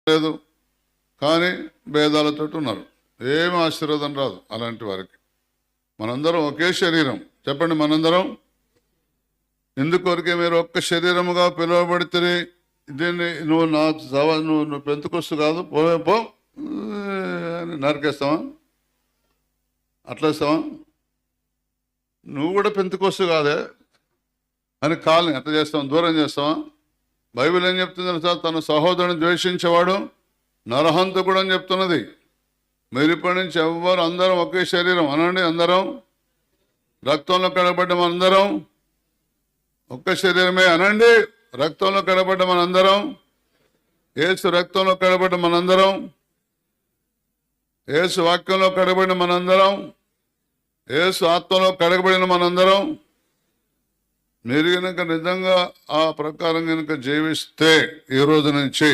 లేదు, కానీ భేదాలతో ఉన్నారు. ఏమి ఆశీర్వాదం రాదు అలాంటి వారికి. మనందరం ఒకే శరీరం. చెప్పండి, మనందరం ఎందుకొరకే మీరు ఒక్క శరీరముగా పిలువబడితే, దీన్ని నువ్వు పెంతుకొస్తు కాదు, పో అని నరికేస్తావా? అట్లా ఇస్తావా? నువ్వు కూడా పెంతుకొస్తు కాదే అని కాల్ని ఎట్లా చేస్తావా? దూరం చేస్తావా? బైబిల్ ఏం చెప్తుంది సార్? తన సహోదరుని ద్వేషించేవాడు నరహంతకుడు అని చెప్తున్నది. మీరు ఇప్పటి నుంచి ఎవ్వరు అందరం ఒకే శరీరం అనండి. అందరం రక్తంలో కడగబడ్డ మనందరం ఒక్క శరీరమే అనండి. రక్తంలో కడగబడ్డ మనందరం, యేసు రక్తంలో కడగబడ్డ మనందరం, యేసు వాక్యంలో కడగబడిన మనందరం, యేసు ఆత్మలో కడగబడిన మనందరం. మీరు కనుక నిజంగా ఆ ప్రకారం కనుక జీవిస్తే ఈ రోజు నుంచి